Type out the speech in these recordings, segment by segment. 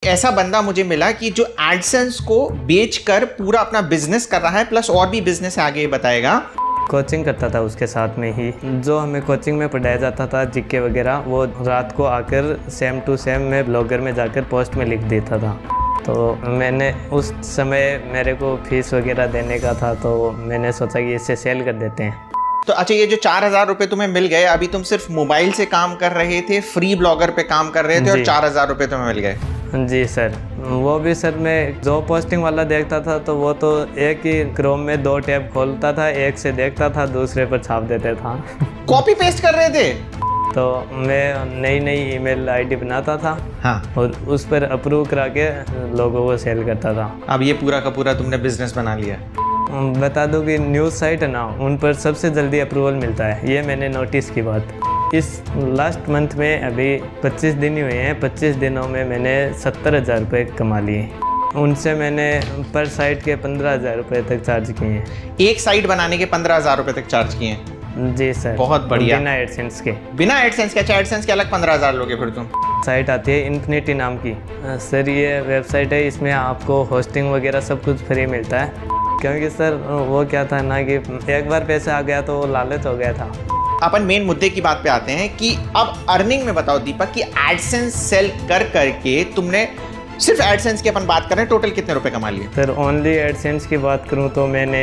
ऐसा बंदा मुझे मिला कि जो एडसेंस को बेचकर पूरा अपना बिजनेस कर रहा है, प्लस और भी बिजनेस आगे बताएगा। कोचिंग करता था उसके साथ में ही, जो हमें कोचिंग में पढ़ाया जाता था जीके वगैरह, वो रात को आकर सेम टू सेम मैं ब्लॉगर में जाकर पोस्ट में लिख देता था। तो मैंने उस समय मेरे को फीस वगैरह देने का था, तो मैंने सोचा कि इसे सेल कर देते हैं। तो अच्छा, ये जो 4,000 रुपये तुम्हें मिल गए, अभी तुम सिर्फ मोबाइल से काम कर रहे थे, फ्री ब्लॉगर पे काम कर रहे थे और 4,000 रुपये तुम्हें मिल गए। जी सर, वो भी सर मैं जो पोस्टिंग वाला देखता था तो वो तो एक ही क्रोम में 2 टैब खोलता था, एक से देखता था, दूसरे पर छाप देता था। कॉपी पेस्ट कर रहे थे? तो मैं नई ईमेल आईडी बनाता था, हाँ, और उस पर अप्रूव करा के लोगों को सेल करता था। अब ये पूरा का पूरा तुमने बिजनेस बना लिया। बता दो कि न्यूज़ साइट है ना, उन पर सबसे जल्दी अप्रूवल मिलता है, ये मैंने नोटिस की बात। इस लास्ट मंथ में अभी 25 दिन ही हुए हैं, 25 दिनों में मैंने 70,000 रुपये कमा लिए। उनसे मैंने पर साइट के 15,000 रुपये तक चार्ज किए हैं। एक साइट बनाने के 15,000 रुपये तक चार्ज किए हैं? जी सर, बहुत बढ़िया। बिना एडसेंस के? बिना एडसेंस के? अच्छा, एडसेंस के अलग 15,000 लोगे फिर तुम? साइट आती है इन्फिनिटी नाम की। सर ये वेबसाइट है, इसमें आपको होस्टिंग वगैरह सब कुछ फ्री मिलता है। क्योंकि सर वो क्या था ना कि एक बार पैसे आ गया तो वो लालच हो गया था। अपन मेन मुद्दे की बात पे आते हैं कि अब अर्निंग में बताओ दीपक कि एडसेंस सेल कर करके तुमने, सिर्फ एडसेंस की अपन बात कर रहे हैं, टोटल कितने रुपए कमा लिए? सर ओनली एडसेंस की बात करूं तो मैंने।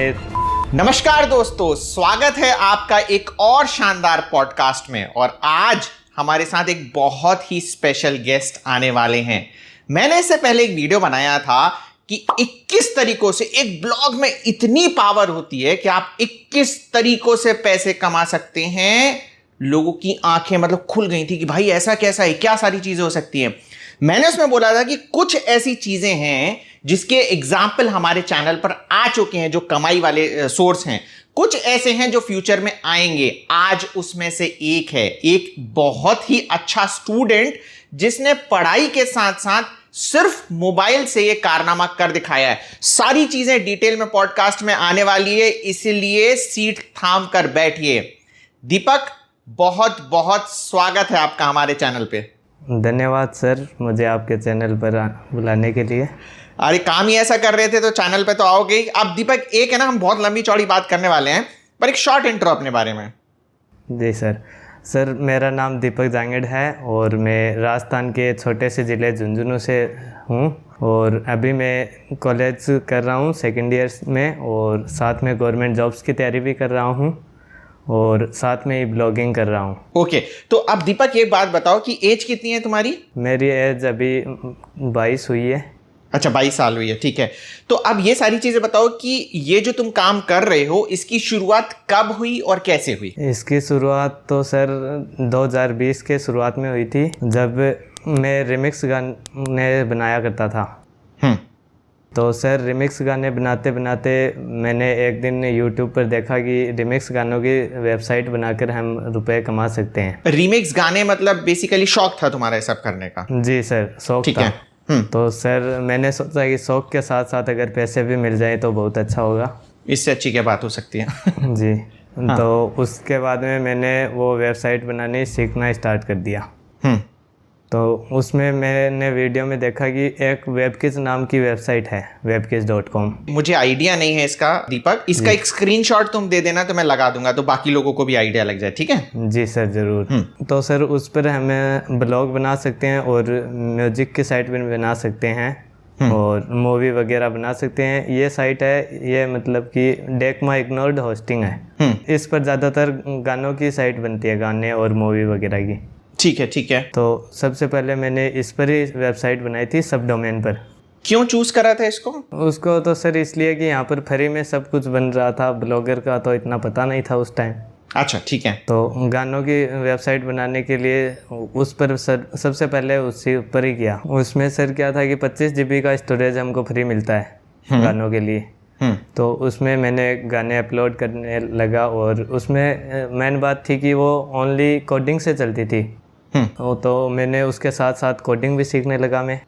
नमस्कार दोस्तों, स्वागत है आपका एक और शानदार पॉडकास्ट में। और आज हमारे साथ एक बहुत ही स्पेशल गेस्ट आने वाले हैं। मैंने इससे पहले एक वीडियो बनाया था कि 21 तरीकों से, एक ब्लॉग में इतनी पावर होती है कि आप 21 तरीकों से पैसे कमा सकते हैं। लोगों की आंखें मतलब खुल गई थी कि भाई ऐसा कैसा है, क्या सारी चीजें हो सकती हैं। मैंने उसमें बोला था कि कुछ ऐसी चीजें हैं जिसके एग्जाम्पल हमारे चैनल पर आ चुके हैं, जो कमाई वाले सोर्स हैं। कुछ ऐसे हैं जो फ्यूचर में आएंगे। आज उसमें से एक है एक बहुत ही अच्छा स्टूडेंट, जिसने पढ़ाई के साथ साथ सिर्फ मोबाइल से ये कारनामा कर दिखाया है। सारी चीजें डिटेल में पॉडकास्ट में आने वाली है, इसलिए सीट थाम कर बैठिए। दीपक, बहुत बहुत स्वागत है आपका हमारे चैनल पे। धन्यवाद सर, मुझे आपके चैनल पर बुलाने के लिए। अरे काम ही ऐसा कर रहे थे तो चैनल पे तो आओगे ही। अब दीपक, एक है ना, हम बहुत लंबी चौड़ी बात करने वाले हैं, पर एक शॉर्ट इंट्रो अपने बारे में। जी सर, मेरा नाम दीपक जांगड़ है और मैं राजस्थान के छोटे से ज़िले झुंझुनू से हूँ। और अभी मैं कॉलेज कर रहा हूँ सेकेंड ईयर में, और साथ में गवर्नमेंट जॉब्स की तैयारी भी कर रहा हूँ, और साथ में ही ब्लॉगिंग कर रहा हूँ। ओके, तो अब दीपक एक बात बताओ कि एज कितनी है तुम्हारी? मेरी एज अभी 22 हुई है। अच्छा, 22 साल हुई है, ठीक है। तो अब ये सारी चीजें बताओ कि ये जो तुम काम कर रहे हो, इसकी शुरुआत कब हुई और कैसे हुई? इसकी शुरुआत तो सर 2020 के शुरुआत में हुई थी, जब मैं रिमिक्स गाने बनाया करता था। तो सर रिमिक्स गाने बनाते बनाते मैंने एक दिन यूट्यूब पर देखा कि रिमिक्स गानों की वेबसाइट बनाकर हम रुपए कमा सकते हैं। रिमिक्स गाने मतलब बेसिकली शौक था तुम्हारा ये सब करने का? जी सर, शौक था। तो सर मैंने सोचा कि शौक के साथ साथ अगर पैसे भी मिल जाए तो बहुत अच्छा होगा। इससे अच्छी क्या बात हो सकती है? जी। हाँ। तो उसके बाद में मैंने वो वेबसाइट बनानी सीखना स्टार्ट कर दिया। तो उसमें मैंने वीडियो में देखा कि एक वेबकिज नाम की वेबसाइट है, webkiz.com। मुझे आइडिया नहीं है इसका दीपक, इसका एक स्क्रीनशॉट तुम दे देना तो मैं लगा दूंगा, तो बाकी लोगों को भी आइडिया लग जाए। ठीक है? जी सर, ज़रूर। तो सर उस पर हमें ब्लॉग बना सकते हैं और म्यूजिक की साइट भी बना सकते हैं और मूवी वगैरह बना सकते हैं। ये साइट है, ये मतलब कि डेकमा इग्नोर्ड होस्टिंग है। इस पर ज़्यादातर गानों की साइट बनती है, गाने और मूवी वगैरह की। ठीक है, ठीक है। तो सबसे पहले मैंने इस पर ही वेबसाइट बनाई थी, सब डोमेन पर। क्यों चूज करा था इसको? उसको तो सर इसलिए कि यहाँ पर फ्री में सब कुछ बन रहा था, ब्लॉगर का तो इतना पता नहीं था उस टाइम। अच्छा, ठीक है। तो गानों की वेबसाइट बनाने के लिए उस पर सर सबसे पहले उसी पर ही किया। उसमें सर क्या था कि 25 GB का स्टोरेज हमको फ्री मिलता है गानों के लिए। तो उसमें मैंने गाने अपलोड करने लगा, और उसमें मेन बात थी कि वो ओनली कोडिंग से चलती थी। तो मैंने उसके साथ साथ कोडिंग भी सीखने लगा। मैं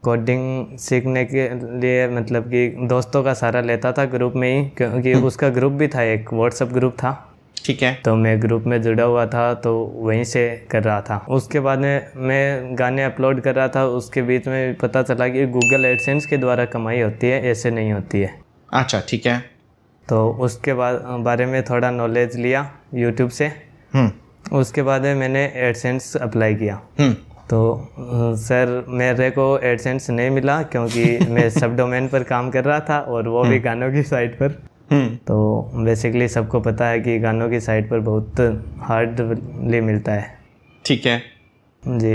कोडिंग सीखने के लिए मतलब कि दोस्तों का सहारा लेता था ग्रुप में ही, क्योंकि उसका ग्रुप भी था, एक व्हाट्सएप ग्रुप था। ठीक है। तो मैं ग्रुप में जुड़ा हुआ था तो वहीं से कर रहा था। उसके बाद में मैं गाने अपलोड कर रहा था, उसके बीच में पता चला कि गूगल एडसेंस के द्वारा कमाई होती है, ऐसे नहीं होती है। अच्छा, ठीक है। तो उसके बाद बारे में थोड़ा नॉलेज लिया यूट्यूब से। उसके बाद में मैंने एडसेंस अप्लाई किया। तो सर मेरे को एडसेंस नहीं मिला क्योंकि मैं सब डोमेन पर काम कर रहा था और वो भी गानों की साइट पर। तो बेसिकली सबको पता है कि गानों की साइट पर बहुत हार्डली मिलता है। ठीक है जी।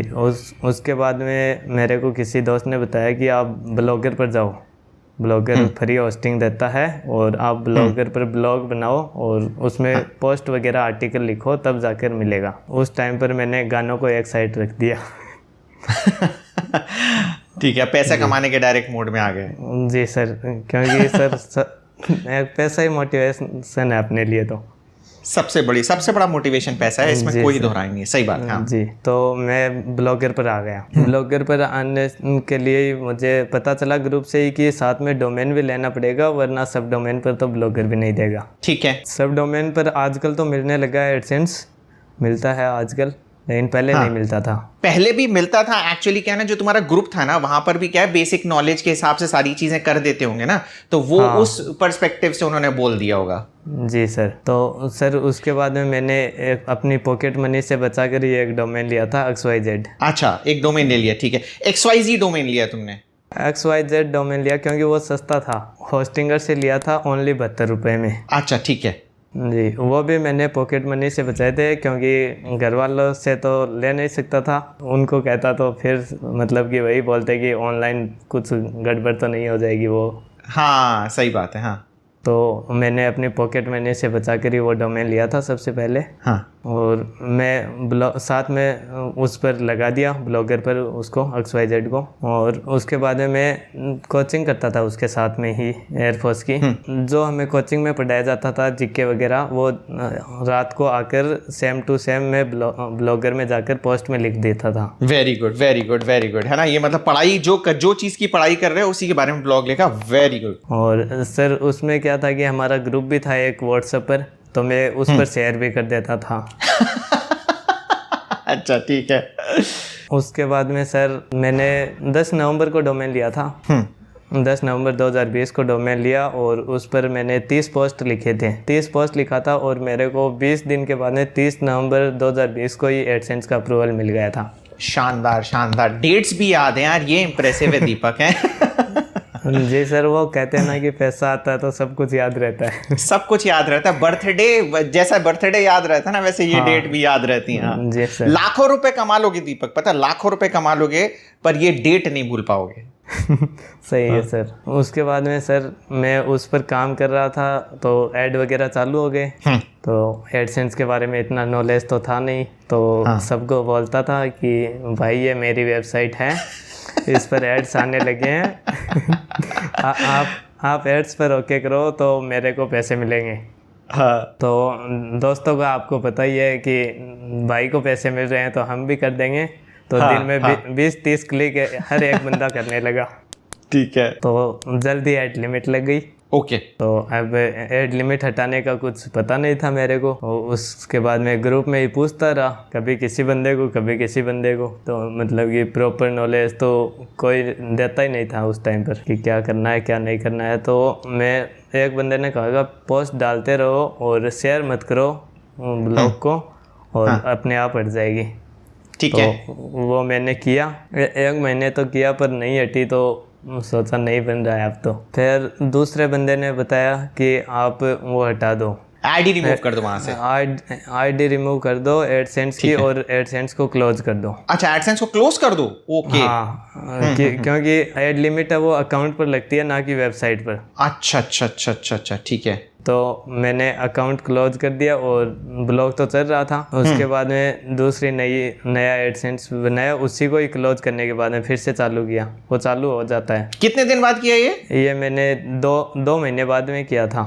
उसके बाद में मेरे को किसी दोस्त ने बताया कि आप ब्लॉगर पर जाओ, ब्लॉगर फ्री होस्टिंग देता है और आप ब्लॉगर पर ब्लॉग बनाओ और उसमें पोस्ट वगैरह आर्टिकल लिखो, तब जाकर मिलेगा। उस टाइम पर मैंने गानों को एक साइड रख दिया। ठीक है, पैसा कमाने के डायरेक्ट मोड में आ गए। जी सर, क्योंकि सर पैसा ही मोटिवेशन है अपने लिए। तो सबसे बड़ा मोटिवेशन पैसा है, इसमें कोई दोहराई नहीं है। सही बात है। हाँ। जी। तो मैं ब्लॉगर पर आ गया। ब्लॉगर पर आने के लिए मुझे पता चला ग्रुप से ही कि साथ में डोमेन भी लेना पड़ेगा, वरना सब डोमेन पर तो ब्लॉगर भी नहीं देगा। ठीक है। सब डोमेन पर आजकल तो मिलने लगा है, एडसेंस मिलता है आजकल, लेकिन पहले नहीं मिलता था। पहले भी मिलता था एक्चुअली। क्या है ना, जो तुम्हारा ग्रुप था ना, वहां पर भी क्या है, बेसिक नॉलेज के हिसाब से सारी चीजें कर देते होंगे ना, तो वो उस पर्सपेक्टिव से उन्होंने बोल दिया होगा। जी सर। तो सर उसके बाद में मैंने अपनी पॉकेट मनी से बचा कर ये एक डोमेन लिया था, XYZ। अच्छा, एक डोमेन ले लिया। ठीक है, XYZ डोमेन लिया तुमने। XYZ डोमेन लिया क्योंकि वो सस्ता था। होस्टिंगर से लिया था ओनली 72 रुपये में। अच्छा, ठीक है जी। वो भी मैंने पॉकेट मनी से बचाए थे क्योंकि घर वालों से तो ले नहीं सकता था। उनको कहता तो फिर मतलब कि वही बोलते कि ऑनलाइन कुछ गड़बड़ तो नहीं हो जाएगी वो। हाँ, सही बात है। हाँ। तो मैंने अपनी पॉकेट मनी से बचा कर ही वो डोमेन लिया था सबसे पहले। हाँ। और मैं साथ में उस पर लगा दिया, ब्लॉगर पर उसको, XYZ को। और उसके बाद में मैं कोचिंग करता था उसके साथ में ही, एयरफोर्स की। जो हमें कोचिंग में पढ़ाया जाता था जीके वगैरह, वो रात को आकर सेम टू सेम मैं ब्लॉगर में जाकर पोस्ट में लिख देता था। Very good, very good, very good, है ना। ये मतलब पढ़ाई जो चीज़ की पढ़ाई कर रहे हो उसी के बारे में ब्लॉग लिखा। Very good. और सर उसमें क्या था कि हमारा ग्रुप भी था एक व्हाट्सएप पर, तो मैं उस पर शेयर भी कर देता था। अच्छा, ठीक है। उसके बाद में सर मैंने 10 नवंबर को डोमेन लिया था। 10 नवंबर 2020 को डोमेन लिया और उस पर मैंने 30 पोस्ट लिखे थे। 30 पोस्ट लिखा था और मेरे को 20 दिन के बाद में 30 नवंबर 2020 को ही एडसेंस का अप्रूवल मिल गया था। शानदार, शानदार। डेट्स भी याद हैं यार, ये इंप्रेसिव है दीपक है। जी सर, वो कहते हैं ना कि पैसा आता है तो सब कुछ याद रहता है। सब कुछ याद रहता है। बर्थडे, जैसा बर्थडे याद रहता है ना, वैसे ये डेट भी याद रहती है। जी सर। लाखों रुपए कमा लोगे दीपक, पता, लाखों रुपए कमा लोगे, पर ये डेट नहीं भूल पाओगे। सही है सर। उसके बाद में सर मैं उस पर काम कर रहा था तो ऐड वगैरह चालू हो गए। तो एडसेंस के बारे में इतना नॉलेज तो था नहीं, तो सबको बोलता था कि भाई ये मेरी वेबसाइट है, इस पर एड्स आने लगे हैं। आप एड्स पर ओके करो तो मेरे को पैसे मिलेंगे। हाँ। तो दोस्तों का आपको पता ही है कि भाई को पैसे मिल रहे हैं तो हम भी कर देंगे। तो दिन में 20-30 क्लिक हर एक बंदा करने लगा। ठीक है। तो जल्दी ऐड लिमिट लग गई। ओके। तो अब ऐड लिमिट हटाने का कुछ पता नहीं था मेरे को। उसके बाद मैं ग्रुप में ही पूछता रहा, कभी किसी बंदे को कभी किसी बंदे को। तो मतलब कि प्रॉपर नॉलेज तो कोई देता ही नहीं था उस टाइम पर कि क्या करना है क्या नहीं करना है। तो मैं एक बंदे ने कहा पोस्ट डालते रहो और शेयर मत करो ब्लॉग को और अपने आप हट जाएगी। ठीक है। तो वो मैंने किया, 1 महीने तो किया पर नहीं हटी। तो सोचा नहीं बन रहा है अब तो। फिर दूसरे बंदे ने बताया कि आप वो हटा दो, आईडी रिमूव कर दो वहां से। आईडी रिमूव कर दो एडसेंस की और एडसेंस को क्लोज कर दो। अच्छा, एडसेंस को क्लोज कर दो। ओके। हाँ, क्योंकि ऐड लिमिट है वो अकाउंट पर लगती है, ना कि वेबसाइट पर। अच्छा अच्छा अच्छा अच्छा अच्छा, ठीक है। तो मैंने अकाउंट क्लोज कर दिया और ब्लॉग तो चल रहा था। उसके बाद में दूसरी नया एडसेंस बनाया, उसी को ही क्लोज करने के बाद में फिर से चालू किया। वो चालू हो जाता है। कितने दिन बाद किया ये? ये मैंने 2 महीने बाद में किया था।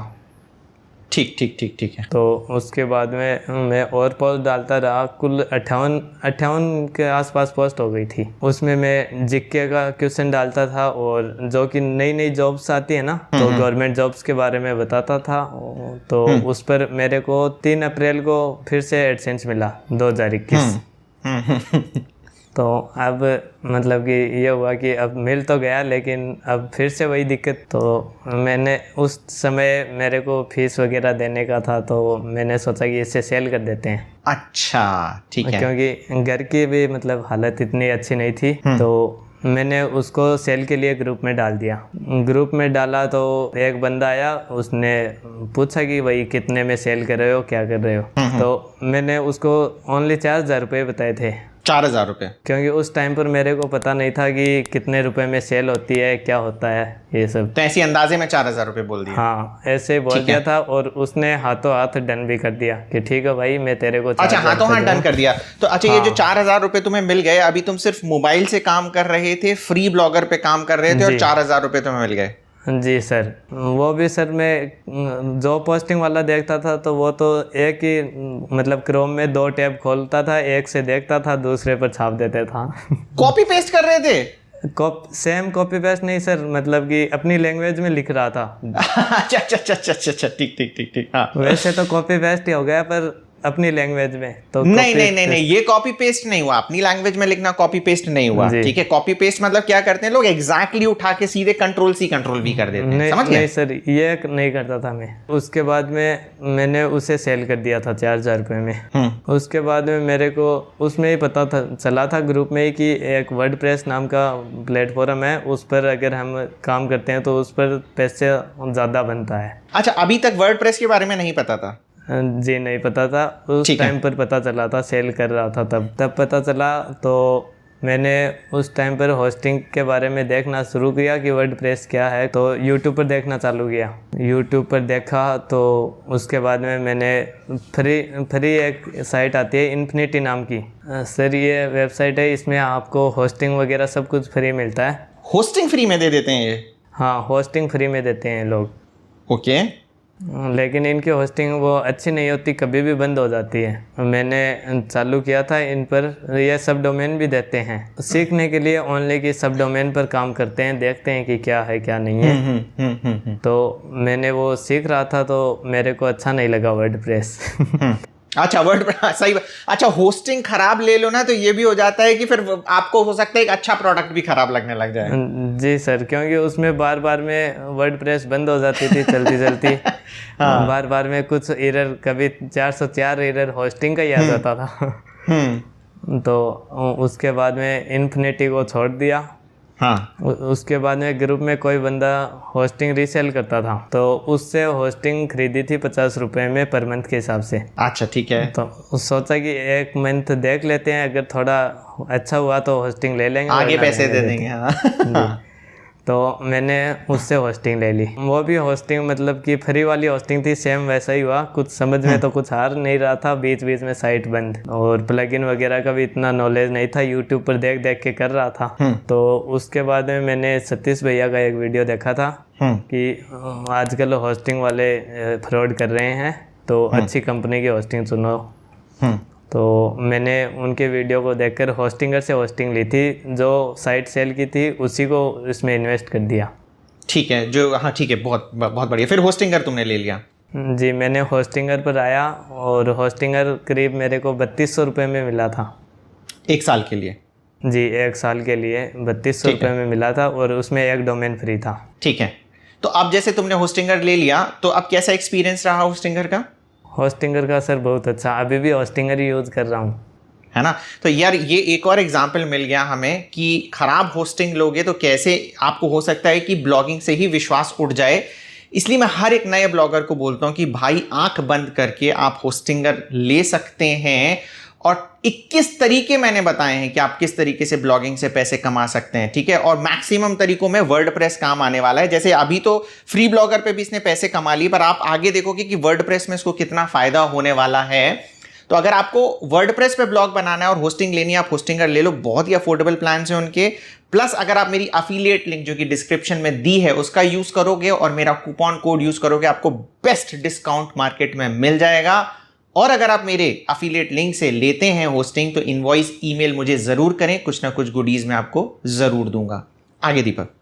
ठीक ठीक ठीक ठीक है। तो उसके बाद में मैं और पोस्ट डालता रहा, कुल 58 के आसपास पोस्ट हो गई थी। उसमें मैं जीके का क्वेश्चन डालता था और जो कि नई नई जॉब्स आती है ना, तो गवर्नमेंट जॉब्स के बारे में बताता था। तो उस पर मेरे को 3 अप्रैल को फिर से एडसेंस मिला 2021। तो अब मतलब कि ये हुआ कि अब मिल तो गया, लेकिन अब फिर से वही दिक्कत। तो मैंने उस समय मेरे को फीस वगैरह देने का था, तो मैंने सोचा कि इसे सेल कर देते हैं। अच्छा ठीक है। क्योंकि घर की भी मतलब हालत इतनी अच्छी नहीं थी, तो मैंने उसको सेल के लिए ग्रुप में डाल दिया। ग्रुप में डाला तो एक बंदा आया, उसने पूछा कि भाई कितने में सेल कर रहे हो, क्या कर रहे हो। तो मैंने उसको ओनली 4,000 रुपये बताए थे। 4,000 रुपये? क्योंकि उस टाइम पर मेरे को पता नहीं था कि कितने रुपए में सेल होती है, क्या होता है ये सब। तो ऐसी अंदाजे में 4,000 रुपये बोल दिया? हाँ, ऐसे ही बोल दिया था। और उसने हाथों हाथ डन भी कर दिया कि ठीक है भाई, मैं तेरे को अच्छा, हाथों हाथ डन कर दिया। तो अच्छा, ये जो 4,000 रुपये तुम्हें मिल गए, अभी तुम सिर्फ मोबाइल से काम कर रहे थे, फ्री ब्लॉगर पे काम कर रहे थे, और 4,000 रुपये तुम्हें मिल गए? जी सर। वो भी सर मैं जो पोस्टिंग वाला देखता था, तो वो तो एक ही मतलब क्रोम में 2 टैब खोलता था, एक से देखता था, दूसरे पर छाप देता था। कॉपी पेस्ट कर रहे थे? सेम कॉपी पेस्ट नहीं सर, मतलब कि अपनी लैंग्वेज में लिख रहा था। अच्छा अच्छा अच्छा अच्छा अच्छा, ठीक ठीक ठीक ठीक। हाँ, वैसे तो कॉपी पेस्ट ही हो गया, पर अपनी लैंग्वेज में तो नहीं नहीं नहीं नहीं, ये कॉपी पेस्ट नहीं हुआ। अपनी लैंग्वेज में लिखना कॉपी पेस्ट नहीं हुआ, ठीक है। कॉपी पेस्ट मतलब क्या करते हैं लोग, एग्जैक्टली उठा के सीधे Ctrl+C Ctrl+V कर देते हैं, समझ गए? नहीं सर, ये नहीं करता था मैं। उसके बाद में मैंने उसे सेल कर दिया था 4,000 रुपये में। उसके बाद में मेरे को उसमें ही पता था, चला था ग्रुप में ही कि एक वर्डप्रेस नाम का प्लेटफॉर्म है, उस पर अगर हम काम करते हैं तो उस पर पैसे ज़्यादा बनता है। अच्छा, अभी तक वर्डप्रेस के बारे में नहीं पता था? जी नहीं पता था। उस टाइम पर पता चला था, सेल कर रहा था तब पता चला। तो मैंने उस टाइम पर होस्टिंग के बारे में देखना शुरू किया कि वर्डप्रेस क्या है। तो यूट्यूब पर देखना चालू किया। यूट्यूब पर देखा तो उसके बाद में मैंने फ्री एक साइट आती है इन्फिनिटी नाम की। सर ये वेबसाइट है, इसमें आपको होस्टिंग वगैरह सब कुछ फ्री मिलता है। होस्टिंग फ्री में दे देते हैं ये? हाँ, होस्टिंग फ्री में देते हैं लोग। ओके। लेकिन इनकी होस्टिंग वो अच्छी नहीं होती, कभी भी बंद हो जाती है। मैंने चालू किया था इन पर, ये सब डोमेन भी देते हैं सीखने के लिए, ओनली कि सब डोमेन पर काम करते हैं, देखते हैं कि क्या है क्या नहीं है। तो मैंने वो सीख रहा था, तो मेरे को अच्छा नहीं लगा वर्डप्रेस। अच्छा, सही। अच्छा, होस्टिंग खराब ले लो ना, तो ये भी हो जाता है कि फिर आपको हो सकता है एक अच्छा प्रोडक्ट भी खराब लगने लग जाए। जी सर, क्योंकि उसमें बार बार में वर्डप्रेस बंद हो जाती थी चलती चलती। हाँ। बार बार में कुछ एरर, कभी 404 एरर होस्टिंग का ही आ जाता था। तो उसके बाद में इन्फिनिटी को छोड़ दिया। हाँ। उसके बाद में ग्रुप में कोई बंदा होस्टिंग रीसेल करता था, तो उससे होस्टिंग खरीदी थी 50 रुपए में पर मंथ के हिसाब से। अच्छा, ठीक है। तो सोचा कि 1 मंथ देख लेते हैं, अगर थोड़ा अच्छा हुआ तो होस्टिंग ले लेंगे, आगे पैसे दे देंगे। हाँ। तो मैंने उससे होस्टिंग ले ली। वो भी होस्टिंग मतलब कि फ्री वाली होस्टिंग थी, सेम वैसा ही हुआ। कुछ समझ में तो कुछ आ नहीं रहा था, बीच बीच में साइट बंद, और प्लगइन वगैरह का भी इतना नॉलेज नहीं था, यूट्यूब पर देख देख के कर रहा था। तो उसके बाद में मैंने सतीश भैया का एक वीडियो देखा था कि आजकल होस्टिंग वाले फ्रॉड कर रहे हैं, तो अच्छी कंपनी की होस्टिंग चुनो। तो मैंने उनके वीडियो को देखकर होस्टिंगर से होस्टिंग ली थी, जो साइट सेल की थी उसी को इसमें इन्वेस्ट कर दिया। ठीक है, जो हाँ ठीक है, बहुत बहुत बढ़िया। फिर होस्टिंगर तुमने ले लिया? जी, मैंने होस्टिंगर पर आया, और होस्टिंगर करीब मेरे को 3200 रुपये में मिला था। 1 साल के लिए? जी, 1 साल के लिए 3200 रुपये में मिला था, और उसमें एक डोमेन फ्री था। ठीक है। तो अब जैसे तुमने होस्टिंगर ले लिया, तो अब कैसा एक्सपीरियंस रहा होस्टिंगर का? होस्टिंगर का सर बहुत अच्छा, अभी भी होस्टिंगर ही यूज़ कर रहा हूँ, है ना। तो यार ये एक और एग्जाम्पल मिल गया हमें कि खराब होस्टिंग लोगे तो कैसे आपको हो सकता है कि ब्लॉगिंग से ही विश्वास उठ जाए। इसलिए मैं हर एक नए ब्लॉगर को बोलता हूँ कि भाई आंख बंद करके आप होस्टिंगर ले सकते हैं, और 21 तरीके मैंने बताए हैं कि आप किस तरीके से ब्लॉगिंग से पैसे कमा सकते हैं, ठीक है। और मैक्सिमम तरीकों में वर्डप्रेस काम आने वाला है। जैसे अभी तो फ्री ब्लॉगर पे भी इसने पैसे कमा लिए, पर आप आगे देखोगे कि वर्डप्रेस में इसको कितना फायदा होने वाला है। तो अगर आपको वर्डप्रेस पे ब्लॉग बनाना है और होस्टिंग लेनी है, आप होस्टिंगर ले लो, बहुत ही अफोर्डेबल प्लान है उनके। प्लस अगर आप मेरी अफिलिएट लिंक जो कि डिस्क्रिप्शन में दी है उसका यूज करोगे और मेरा कूपन कोड यूज करोगे, आपको बेस्ट डिस्काउंट मार्केट में मिल जाएगा। और अगर आप मेरे अफिलिएट लिंक से लेते हैं होस्टिंग तो इनवॉइस ईमेल मुझे जरूर करें, कुछ ना कुछ गुडीज मैं आपको जरूर दूंगा। आगे दीपक।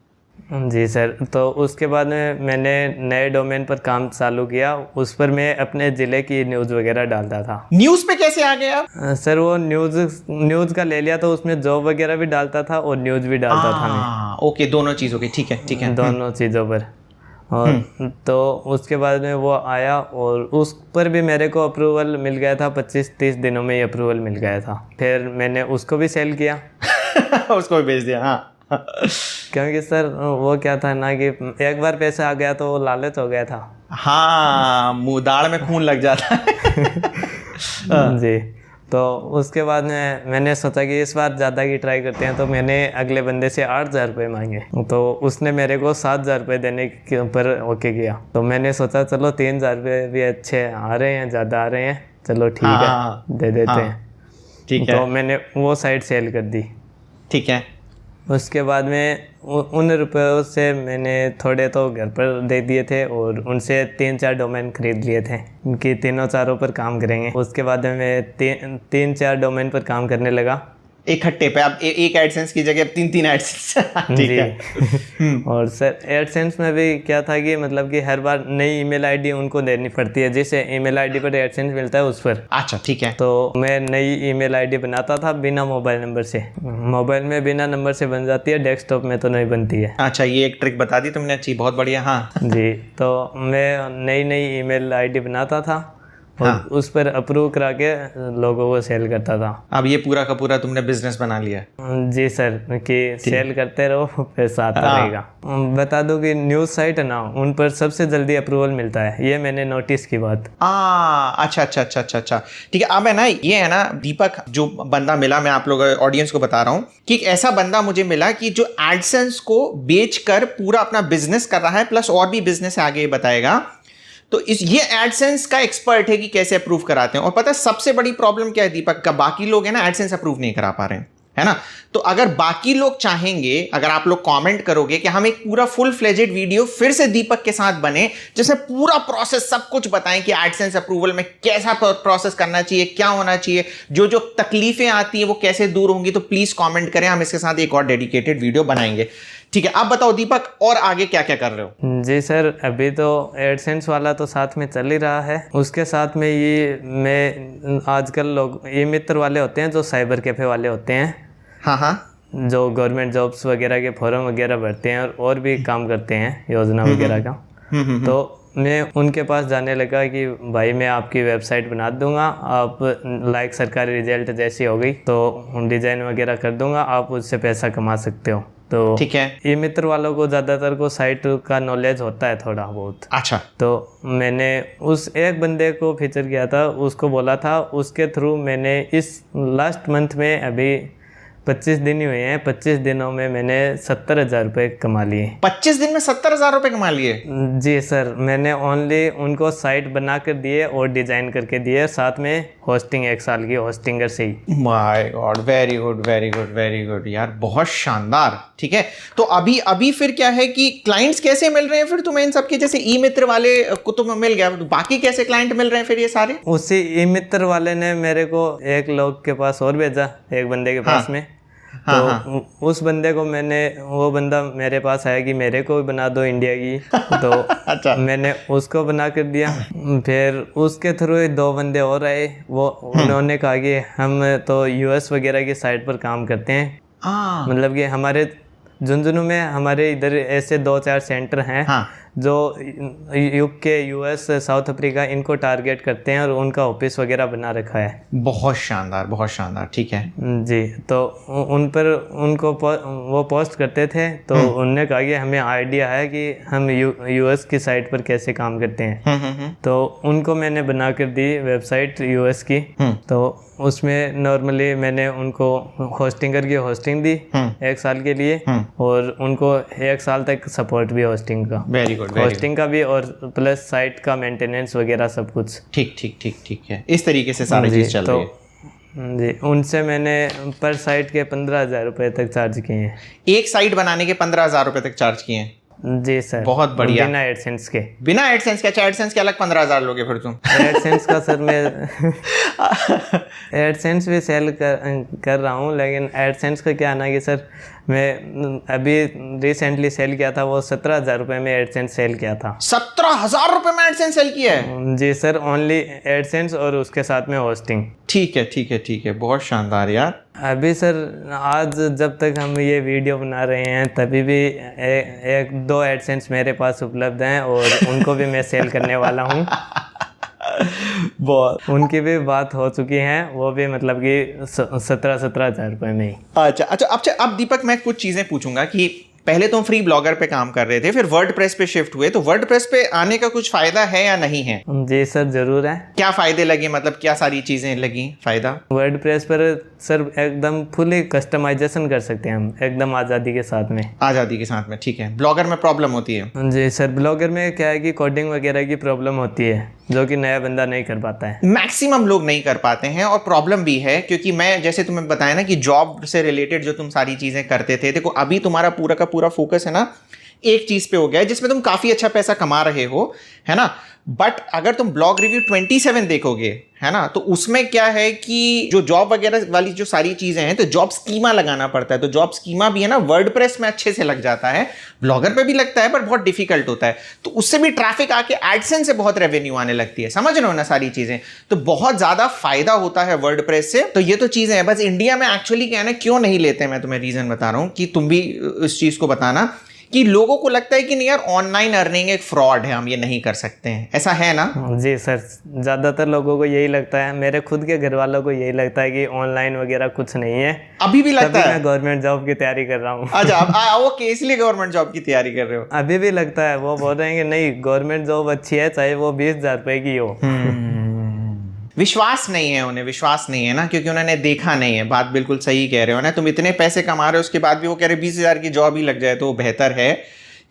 जी सर, तो उसके बाद में मैंने नए डोमेन पर काम चालू किया। उस पर मैं अपने ज़िले की न्यूज़ वगैरह डालता था। न्यूज़ पे कैसे आ गए आप? सर वो न्यूज़ का ले लिया तो उसमें जॉब वगैरह भी डालता था और न्यूज़ भी डालता था मैं। ओके, दोनों चीज़ों की, ठीक है दोनों चीज़ों पर। और तो उसके बाद में वो आया और उस पर भी मेरे को अप्रूवल मिल गया था, 25-30 दिनों में ही अप्रूवल मिल गया था। फिर मैंने उसको भी सेल किया उसको भी भेज दिया। हाँ क्योंकि सर वो क्या था ना कि एक बार पैसा आ गया तो वो लालच हो गया था। हाँ, मुंह दाढ़ में खून लग जाता है। जी, तो उसके बाद में मैंने सोचा कि इस बार ज़्यादा की ट्राई करते हैं, तो मैंने अगले बंदे से 8,000 रुपये मांगे, तो उसने मेरे को 7,000 रुपये देने के ऊपर ओके किया। तो मैंने सोचा चलो 3,000 रुपये भी अच्छे आ रहे हैं, ज़्यादा आ रहे हैं, चलो ठीक है दे देते हैं। ठीक है, तो मैंने वो साइट सेल कर दी। ठीक है। उसके बाद में उन रुपयों से मैंने थोड़े तो घर पर दे दिए थे और उनसे 3-4 डोमेन खरीद लिए थे कि तीनों चारों पर काम करेंगे। उसके बाद में मैं 3-4 डोमेन पर काम करने लगा इकट्ठे पे। अब एक एडसेंस की जगह 3-3 एडसेंस। ठीक है। और सर एडसेंस में भी क्या था कि मतलब कि हर बार नई ईमेल आईडी उनको देनी पड़ती है, जैसे ईमेल आईडी पर एडसेंस मिलता है उस पर। अच्छा, ठीक है। तो मैं नई ईमेल आईडी बनाता था बिना मोबाइल नंबर से। मोबाइल में बिना नंबर से बन जाती है, डेस्कटॉप में तो नहीं बनती है। अच्छा, ये एक ट्रिक बता दी तुमने, अच्छी, बहुत बढ़िया। हाँ जी, तो मैं नई ईमेल आईडी बनाता था और उस पर अप्रूव करा के लोगों को सेल करता था। अब ये पूरा का पूरा तुमने बिजनेस बना लिया? जी सर, कि सेल करते रहो, पैसा आता रहेगा। बता दूं कि न्यूज़ साइट है ना, उन पर सबसे जल्दी अप्रूवल मिलता है, ये मैंने नोटिस की बात। अच्छा, ठीक है। अब है ना, ये है ना दीपक, जो बंदा मिला, मैं आप लोग ऑडियंस को बता रहा हूँ कि एक ऐसा बंदा मुझे मिला कि जो एडसेंस को बेचकर पूरा अपना बिजनेस कर रहा है, प्लस और भी बिजनेस आगे बताएगा। तो ये एडसेंस का एक्सपर्ट है कि कैसे अप्रूव कराते हैं। और पता है सबसे बड़ी प्रॉब्लम क्या है दीपक का, बाकी लोग है ना एडसेंस अप्रूव नहीं करा पा रहे हैं, है ना। तो अगर बाकी लोग चाहेंगे, अगर आप लोग कमेंट करोगे कि हम एक पूरा फुल फ्लेजेड वीडियो फिर से दीपक के साथ बने, जिसमें पूरा प्रोसेस सब कुछ बताएं कि एडसेंस अप्रूवल में कैसा प्रोसेस करना चाहिए, क्या होना चाहिए, जो जो तकलीफें आती है वो कैसे दूर होंगी, तो प्लीज कमेंट करें, हम इसके साथ एक और डेडिकेटेड वीडियो बनाएंगे। ठीक है, आप बताओ दीपक, और आगे क्या क्या कर रहे हो? जी सर, अभी तो एडसेंस वाला तो साथ में चल ही रहा है, उसके साथ में ये मैं आजकल लोग ये मित्र वाले होते हैं जो साइबर कैफे वाले होते हैं, हाँ, जो गवर्नमेंट जॉब्स वगैरह के फॉर्म वगैरह भरते हैं और भी काम करते हैं योजना वगैरह का। तो मैं उनके पास जाने लगा कि भाई मैं आपकी वेबसाइट बना दूंगा, आप लाइक सरकारी रिजल्ट जैसी हो गई तो डिज़ाइन वगैरह कर दूंगा, आप उससे पैसा कमा सकते हो। तो ठीक है। ये मित्र वालों को ज़्यादातर को साइट का नॉलेज होता है थोड़ा बहुत। अच्छा, तो मैंने उस एक बंदे को फीचर किया था, उसको बोला था, उसके थ्रू मैंने इस लास्ट मंथ में अभी 25 दिन ही हुए हैं, 25 दिनों में मैंने 70,000 रुपये कमा लिए। 25 दिन में 70,000 रुपये कमा लिए? जी सर, मैंने ओनली उनको साइट बना कर दिए और डिज़ाइन करके दिए, साथ में होस्टिंग 1 साल की होस्टिंगर से ही। My god, very good very good very good यार, बहुत शानदार। ठीक है, तो अभी फिर क्या है कि क्लाइंट्स कैसे मिल रहे हैं फिर तुम्हें इन सब के? जैसे ई मित्र वाले को तो मिल गया, तो बाकी कैसे क्लाइंट मिल रहे हैं फिर ये सारे? उसी ई मित्र वाले ने मेरे को एक लोग के पास और भेजा, एक बंदे के पास में। तो उस बंदे को वो बंदा मेरे पास आया कि मेरे को भी बना दो इंडिया की। तो अच्छा, मैंने उसको बना कर दिया। फिर उसके थ्रू 2 बंदे और आए, वो उन्होंने कहा कि हम तो यूएस वगैरह की साइट पर काम करते हैं, मतलब कि हमारे झुंझुनू में हमारे इधर ऐसे 2-4 सेंटर हैं जो यूके, यूएस, साउथ अफ्रीका इनको टारगेट करते हैं और उनका ऑफिस वगैरह बना रखा है। बहुत शानदार, बहुत शानदार। ठीक है जी, तो उन पर उनको वो पोस्ट करते थे, तो उन्होंने कहा कि हमें आइडिया है कि हम यूएस की साइट पर कैसे काम करते हैं। तो उनको मैंने बना कर दी वेबसाइट यूएस की। तो उसमें नॉर्मली मैंने उनको होस्टिंगर की होस्टिंग दी 1 साल के लिए, और उनको 1 साल तक सपोर्ट भी होस्टिंग का। Very good. गुड। होस्टिंग का भी और प्लस साइट का मेंटेनेंस वगैरह सब कुछ। ठीक ठीक ठीक ठीक है, इस तरीके से सारी चीज़ चल रही है। जी, उनसे मैंने पर साइट के 15,000 रुपये तक चार्ज किए हैं। एक साइट बनाने के 15,000 रुपये तक चार्ज किए हैं? जी सर, बहुत बढ़िया। बिना एडसेंस के। बिना एडसेंस के? अच्छा, एडसेंस के अलग 15,000 लोगे फिर तुम? एडसेंस का सर मैं एडसेंस भी सेल कर रहा हूँ, लेकिन एडसेंस का क्या ना कि सर मैं अभी रिसेंटली सेल किया था, वो 17,000 रुपये में एडसेंस सेल किया था। 17,000 रुपये में एडसेंस सेल किया है? जी सर, ओनली एडसेंस और उसके साथ में होस्टिंग। ठीक है ठीक है ठीक है, बहुत शानदार यार। अभी सर आज जब तक हम ये वीडियो बना रहे हैं तभी भी एक दो एडसेंस मेरे पास उपलब्ध हैं और उनको भी मैं सेल करने वाला हूँ। बहुत, उनकी भी बात हो चुकी है, वो भी मतलब कि 17,000 रुपये में ही। अच्छा अच्छा, अब दीपक मैं कुछ चीज़ें पूछूंगा कि पहले तुम फ्री ब्लॉगर पे काम कर रहे थे, फिर वर्डप्रेस पे शिफ्ट हुए, तो वर्डप्रेस पे आने का कुछ फायदा है या नहीं है? जी सर जरूर है। क्या फायदे लगे, मतलब क्या सारी चीजें लगी फायदा? वर्डप्रेस पर सर एकदम फुली कस्टमाइजेशन कर सकते हैं हम, एकदम आज़ादी के साथ में। आज़ादी के साथ में, ठीक है। ब्लॉगर में प्रॉब्लम होती है? जी सर, ब्लॉगर में क्या है कि कोडिंग वगैरह की प्रॉब्लम होती है जो कि नया बंदा नहीं कर पाता है। मैक्सिमम लोग नहीं कर पाते हैं, और प्रॉब्लम भी है क्योंकि मैं जैसे तुम्हें बताया ना कि जॉब से रिलेटेड जो तुम सारी चीजें करते थे, देखो अभी तुम्हारा पूरा का पूरा फोकस है ना एक चीज पे हो गया है जिसमें तुम काफी अच्छा पैसा कमा रहे हो, है ना। बट अगर तुम ब्लॉग रिव्यू 27 देखोगे, है ना, तो उसमें क्या है कि जो जॉब वगैरह वाली जो सारी चीजें हैं, तो जॉब स्कीमा लगाना पड़ता है। तो जॉब स्कीमा भी है ना वर्डप्रेस में अच्छे से लग जाता है, ब्लॉगर पे भी लगता है, पर बहुत डिफिकल्ट होता है। तो उससे भी ट्रैफिक आके एडसेंस से बहुत रेवेन्यू आने लगती है, समझ रहे हो ना सारी चीजें। तो बहुत ज्यादा फायदा होता है वर्डप्रेस से। तो ये तो चीजें हैं, बस इंडिया में एक्चुअली क्या है ना, क्यों नहीं लेते, मैं तुम्हें रीजन बता रहा हूं कि तुम भी इस चीज को बताना कि लोगों को लगता है कि नहीं यार ऑनलाइन अर्निंग एक फ्रॉड है, हम ये नहीं कर सकते हैं, ऐसा है ना? जी सर, ज़्यादातर लोगों को यही लगता है, मेरे खुद के घर वालों को यही लगता है कि ऑनलाइन वगैरह कुछ नहीं है। अभी भी लगता है? मैं गवर्नमेंट जॉब की तैयारी कर रहा हूँ। अच्छा, ओके, इसलिए गवर्नमेंट जॉब की तैयारी कर रहे हो? अभी भी लगता है, वो बोल रहे हैं कि नहीं गवर्नमेंट जॉब अच्छी है, चाहे वो 20,000 रुपये की हो। विश्वास नहीं है उन्हें, विश्वास नहीं है ना, क्योंकि उन्होंने देखा नहीं है। बात बिल्कुल सही कह रहे हो ना, तुम इतने पैसे कमा रहे हो उसके बाद भी वो कह रहे 20,000 की जॉब ही लग जाए तो बेहतर है,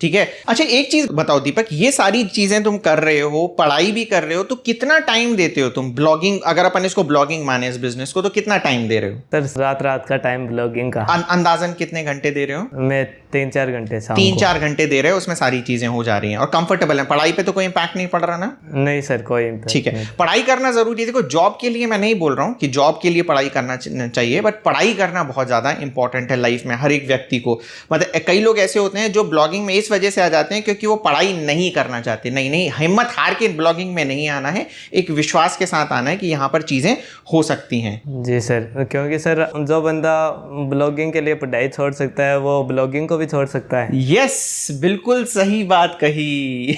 ठीक है। अच्छा एक चीज बताओ दीपक, ये सारी चीजें तुम कर रहे हो, पढ़ाई भी कर रहे हो, तो कितना टाइम देते हो तुम ब्लॉगिंग, अगर अपन इसको ब्लॉगिंग माने इस बिजनेस को, तो कितना टाइम दे रहे हो? सर रात का टाइम ब्लॉगिंग का। अंदाजन कितने घंटे दे रहे हो? मैं 3-4 घंटे। 3-4 घंटे दे रहे हो, उसमें सारी चीजें हो जा रही हैं और कंफर्टेबल है। पढ़ाई पे तो कोई इंपैक्ट नहीं पड़ रहा ना? नहीं सर, कोई इम्पैक्ट। ठीक है, पढ़ाई करना जरूरी है। देखो जॉब के लिए मैं नहीं बोल रहा हूँ कि जॉब के लिए पढ़ाई करना चाहिए, बट पढ़ाई करना बहुत ज्यादा इंपॉर्टेंट है लाइफ में हर एक व्यक्ति को। मतलब कई लोग ऐसे होते हैं जो ब्लॉगिंग में इस वजह से आ जाते हैं क्योंकि वो पढ़ाई नहीं करना चाहते। नहीं, हिम्मत हार के ब्लॉगिंग में नहीं आना है, एक विश्वास के साथ आना है कि यहाँ पर चीजें हो सकती हैं। जी सर, क्योंकि सर जो बंदा ब्लॉगिंग के लिए पढ़ाई छोड़ सकता है वो ब्लॉगिंग को भी छोड़ सकता है। यस, बिल्कुल सही बात कही।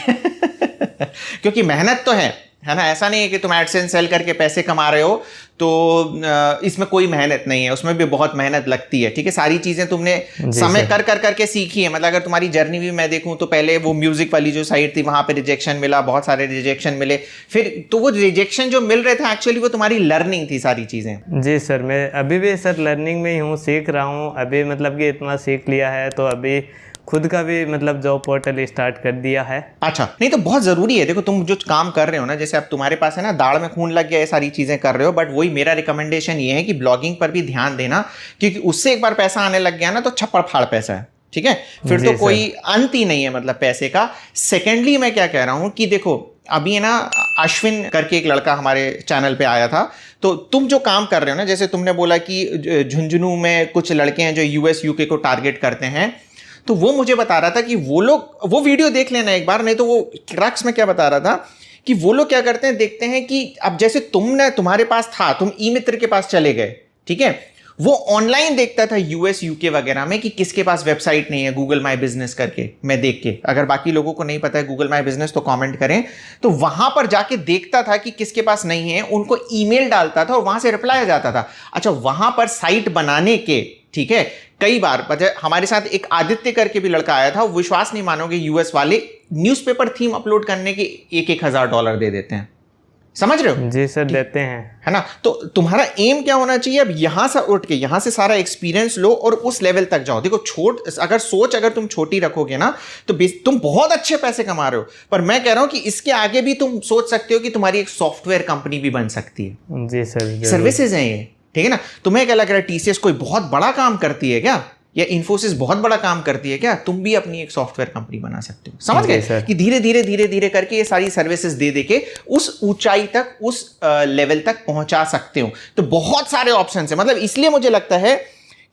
क्योंकि मेहनत तो है ना, ऐसा नहीं है कि तुम एडसेंस सेल करके पैसे कमा रहे हो तो इसमें कोई मेहनत नहीं है, उसमें भी बहुत मेहनत लगती है, ठीक है। सारी चीजें तुमने समय कर करके सीखी है। मतलब अगर तुम्हारी जर्नी भी मैं देखूं तो पहले वो म्यूजिक वाली जो साइट थी वहां पे रिजेक्शन मिला, बहुत सारे रिजेक्शन मिले, फिर तो वो रिजेक्शन जो मिल रहे थे एक्चुअली वो तुम्हारी लर्निंग थी सारी चीजें। जी सर, मैं अभी भी सर लर्निंग में ही हूँ, सीख रहा हूँ अभी, मतलब कि इतना सीख लिया है तो अभी खुद का भी मतलब जॉब पोर्टल स्टार्ट कर दिया है। अच्छा, नहीं तो बहुत जरूरी है। देखो तुम जो काम कर रहे हो ना, जैसे अब तुम्हारे पास है ना दाढ़ में खून लग गया, ये सारी चीजें कर रहे हो, बट वही मेरा रिकमेंडेशन ये है कि ब्लॉगिंग पर भी ध्यान देना, क्योंकि उससे एक बार पैसा आने लग गया ना तो छप्पड़ फाड़ पैसा है, ठीक है। फिर तो कोई अंत ही नहीं है मतलब पैसे का। सेकेंडली मैं क्या कह रहा हूं कि देखो अभी है ना अश्विन करके एक लड़का हमारे चैनल पे आया था, तो तुम जो काम कर रहे हो ना, जैसे तुमने बोला कि झुंझुनू में कुछ लड़के हैं जो यूएस यूके को टारगेट करते हैं, तो वो मुझे बता रहा था कि वो लोग, वो वीडियो देख लेना एक बार, नहीं तो वो क्रक्स में क्या बता रहा था कि वो लोग क्या करते हैं, देखते हैं कि अब जैसे तुम्हारे पास था, तुम ई मित्र के पास चले गए, ठीक है, वो ऑनलाइन देखता था यूएस यूके वगैरह में कि किसके पास वेबसाइट नहीं है, गूगल माई बिजनेस करके मैं देख के, अगर बाकी लोगों को नहीं पता है गूगल माई बिजनेस तो कमेंट करें, तो वहां पर जाके देखता था कि किसके पास नहीं है, उनको ईमेल डालता था और वहां से रिप्लाई आ जाता था। अच्छा, वहां पर साइट बनाने के, ठीक है, कई बार हमारे साथ एक आदित्य करके भी लड़का आया था, विश्वास नहीं मानोगे, यूएस वाले न्यूज़पेपर थीम अपलोड करने के $1,000 दे देते हैं, समझ रहे हो? जी सर, देते हैं। है ना? तो तुम्हारा एम क्या होना चाहिए, अब यहां से उठ के यहां से सारा एक्सपीरियंस लो और उस लेवल तक जाओ। देखो अगर तुम छोटी रखोगे ना तो तुम बहुत अच्छे पैसे कमा रहे हो, पर मैं कह रहा हूं कि इसके आगे भी तुम सोच सकते हो कि तुम्हारी एक सॉफ्टवेयर कंपनी भी बन सकती है। जी सर, सर्विसेज हैं ये, ठीक है ना? तुम्हें क्या लग रहा है टीसीएस कोई बहुत बड़ा काम करती है क्या, या इन्फोसिस बहुत बड़ा काम करती है क्या? तुम भी अपनी एक सॉफ्टवेयर कंपनी बना सकते हो। समझ गए कि धीरे धीरे करके ये सारी सर्विसेज दे के उस ऊंचाई तक, उस लेवल तक पहुंचा सकते हो। तो बहुत सारे ऑप्शन है, मतलब इसलिए मुझे लगता है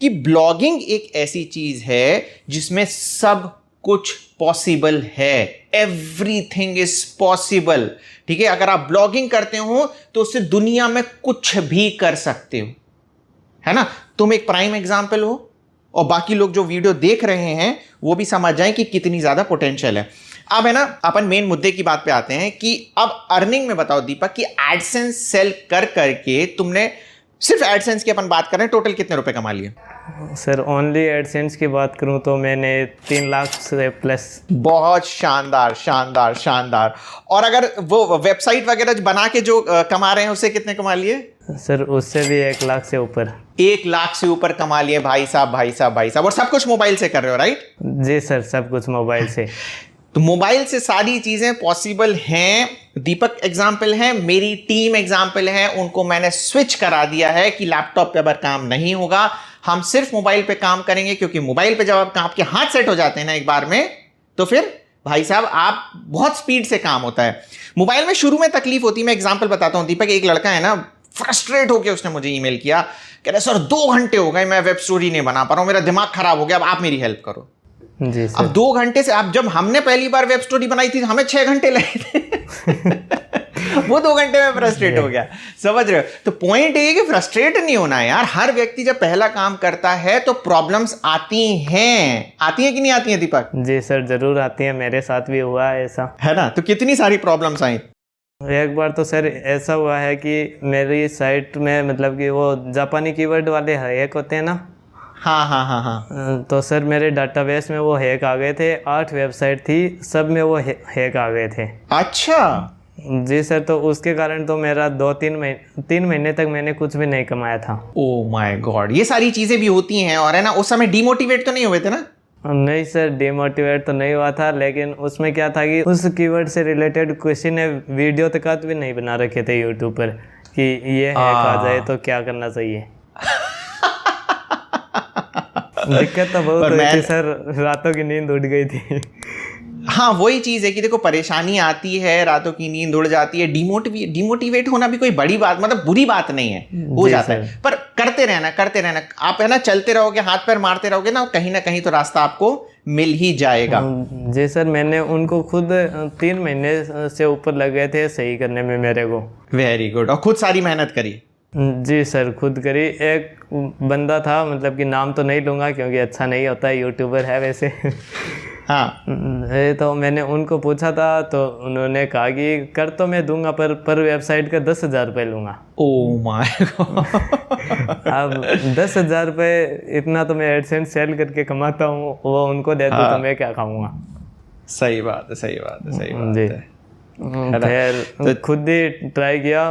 कि ब्लॉगिंग एक ऐसी चीज है जिसमें सब कुछ पॉसिबल है। एवरीथिंग इज पॉसिबल, ठीक है? अगर आप ब्लॉगिंग करते हो तो उससे दुनिया में कुछ भी कर सकते हो, है ना? तुम एक प्राइम एग्जाम्पल हो और बाकी लोग जो वीडियो देख रहे हैं वो भी समझ जाएं कि कितनी ज्यादा पोटेंशियल है। अब है ना, अपन मेन मुद्दे की बात पे आते हैं कि अब अर्निंग में बताओ दीपक कि एडसेंस सेल कर करके तुमने, सिर्फ एडसेंस की अपन बात करें, टोटल कितने रुपए कमा लिए? सर ओनली एडसेंस की बात करूं तो मैंने 3 लाख से प्लस। बहुत शानदार शानदार शानदार। और अगर वो वेबसाइट वगैरह बना के जो कमा रहे हैं उससे कितने कमा लिए? सर उससे भी 1 लाख से ऊपर। 1 लाख से ऊपर कमा लिए भाई साहब, भाई साहब, भाई साहब। और सब कुछ मोबाइल से कर रहे हो, राइट? जी सर, सब कुछ मोबाइल से। तो मोबाइल से सारी चीजें पॉसिबल हैं। दीपक एग्जाम्पल है, मेरी टीम एग्जाम्पल है, उनको मैंने स्विच करा दिया है कि लैपटॉप पे अब काम नहीं होगा, हम सिर्फ मोबाइल पे काम करेंगे, क्योंकि मोबाइल पे जब आपके हाथ सेट हो जाते हैं ना एक बार में, तो फिर भाई साहब आप बहुत स्पीड से काम होता है। मोबाइल में शुरू में तकलीफ होती है। मैं एग्जाम्पल बताता हूं दीपक, एक लड़का है ना, फ्रस्ट्रेट होकर उसने मुझे ईमेल किया, कह रहे सर 2 घंटे हो गए मैं वेब स्टोरी नहीं बना पा रहा हूं, मेरा दिमाग खराब हो गया, अब आप मेरी हेल्प करो। जी सर। अब 2 घंटे से, अब जब हमने पहली बार वेब स्टोरी बनाई थी हमें 6 घंटे लगे थे वो 2 घंटे में फ्रस्ट्रेट हो गया, समझ रहे हो? तो पॉइंट ये है कि फ्रस्ट्रेट नहीं होना है यार। हर व्यक्ति जब पहला काम करता है तो प्रॉब्लम्स आती हैं कि नहीं आती हैं दीपक? जी सर, जरूर आती है, मेरे साथ भी हुआ है ऐसा, है ना? तो कितनी सारी प्रॉब्लम्स आई? एक बार तो सर ऐसा हुआ है कि मेरी साइट में, मतलब कि वो जापानी कीवर्ड वाले हैक होते हैं ना, हाँ। तो सर मेरे डाटाबेस में वो हैक आ गए थे। 8 वेबसाइट थी, सब में वो हैक आ गए थे। अच्छा। जी सर, तो उसके कारण तो मेरा 3 महीने तक मैंने कुछ भी नहीं कमाया था। ओह माय गॉड, ये सारी चीजें भी होती हैं। और है ना, उस समय डिमोटिवेट तो नहीं हुए थे ना? नहीं सर, डिमोटिवेट तो नहीं हुआ था, लेकिन उसमें क्या था कि उस कीवर्ड से रिलेटेड किसी ने वीडियो तक भी नहीं बना रखे थे यूट्यूब पर कि ये हैक आ जाए तो क्या करना चाहिए। दिक्कत तो बहुत हुई थी सर, रातों की नींद उड़ गई थी। हाँ, वही चीज है कि देखो परेशानी आती है, रातों की नींद उड़ जाती है। डिमोटिवेट होना भी कोई बड़ी बात, मतलब बुरी बात नहीं है, हो जाता है, पर करते रहना आप, है ना, चलते रहोगे, हाथ पैर मारते रहोगे ना कहीं तो रास्ता आपको मिल ही जाएगा। जी सर, मैंने उनको खुद 3 महीने से ऊपर लग गए थे सही करने में मेरे को। Very good. और खुद सारी मेहनत करी? जी सर, खुद करी। एक बंदा था, मतलब कि नाम तो नहीं लूँगा क्योंकि अच्छा नहीं होता है, यूट्यूबर है वैसे। हाँ। तो मैंने उनको पूछा था तो उन्होंने कहा कि कर तो मैं दूंगा पर वेबसाइट का 10,000 रुपये लूँगा। Oh my God. अब 10,000 रुपये इतना तो मैं एडसेंस सेल करके कमाता हूँ, वो उनको दे दूँ तो मैं क्या खाऊंगा? सही बात है, सही बात है। फिर खुद ही ट्राई किया,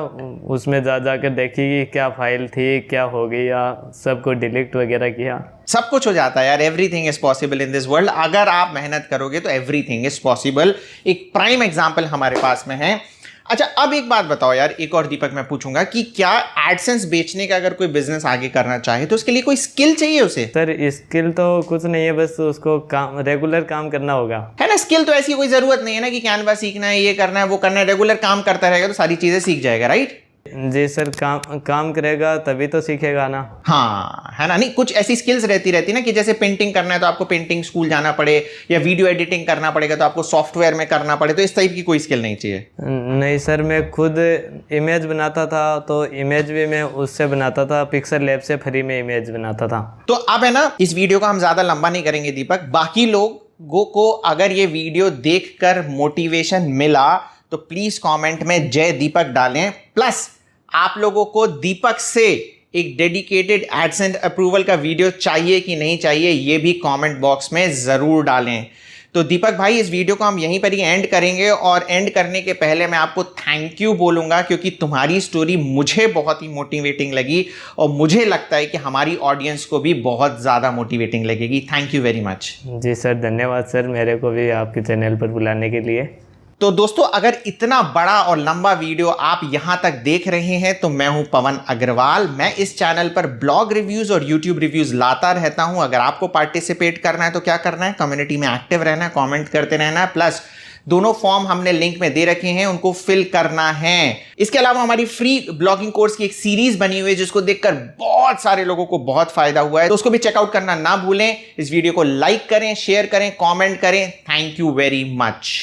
उसमें जा कर देखी कि क्या फाइल थी, क्या हो गया, सबको डिलीट वगैरह किया। सब कुछ हो जाता है यार, everything is possible in this world. अगर आप मेहनत करोगे तो एवरीथिंग इज पॉसिबल। एक प्राइम एग्जांपल हमारे पास में है। अच्छा, अब एक बात बताओ यार, एक और दीपक मैं पूछूंगा कि क्या एडसेंस बेचने का अगर कोई बिजनेस आगे करना चाहे तो उसके लिए कोई स्किल चाहिए उसे? सर स्किल तो कुछ नहीं है, बस उसको काम, रेगुलर काम करना होगा, है ना? स्किल तो ऐसी कोई जरूरत नहीं है ना कि कैनवा सीखना है, ये करना है, वो करना है। रेगुलर काम करता रहेगा तो सारी चीजें सीख जाएगा, राइट? जी सर, काम करेगा तभी तो सीखेगा ना। हाँ, है ना? नहीं, कुछ ऐसी स्किल्स रहती ना कि जैसे पेंटिंग करना है तो आपको पेंटिंग स्कूल जाना पड़े, या वीडियो एडिटिंग करना पड़ेगा तो आपको सॉफ्टवेयर में करना पड़े, तो इस टाइप की कोई स्किल नहीं चाहिए। नहीं सर, मैं खुद इमेज बनाता था, तो इमेज भी मैं उससे बनाता था, पिक्सल लैब से फ्री में इमेज बनाता था। तो अब है ना, इस वीडियो को हम ज्यादा लंबा नहीं करेंगे दीपक। बाकी लोगों को अगर ये वीडियो देखकर मोटिवेशन मिला तो प्लीज कमेंट में जय दीपक डालें। प्लस आप लोगों को दीपक से एक डेडिकेटेड एडसेंस अप्रूवल का वीडियो चाहिए कि नहीं चाहिए, ये भी कमेंट बॉक्स में जरूर डालें। तो दीपक भाई, इस वीडियो को हम यहीं पर ही एंड करेंगे, और एंड करने के पहले मैं आपको थैंक यू बोलूंगा, क्योंकि तुम्हारी स्टोरी मुझे बहुत ही मोटिवेटिंग लगी और मुझे लगता है कि हमारी ऑडियंस को भी बहुत ज़्यादा मोटिवेटिंग लगेगी। Thank you very much. जी सर, धन्यवाद सर, मेरे को भी आपके चैनल पर बुलाने के लिए। तो दोस्तों, अगर इतना बड़ा और लंबा वीडियो आप यहां तक देख रहे हैं तो मैं हूं पवन अग्रवाल। मैं इस चैनल पर ब्लॉग रिव्यूज और यूट्यूब रिव्यूज लाता रहता हूं। अगर आपको पार्टिसिपेट करना है तो क्या करना है, कम्युनिटी में एक्टिव रहना है, कमेंट करते रहना है, प्लस दोनों फॉर्म हमने लिंक में दे रखे हैं, उनको फिल करना है। इसके अलावा हमारी फ्री ब्लॉगिंग कोर्स की एक सीरीज बनी हुई है जिसको देखकर बहुत सारे लोगों को बहुत फायदा हुआ है, तो उसको भी चेकआउट करना ना भूलें। इस वीडियो को लाइक करें, शेयर करें, कमेंट करें। Thank you very much.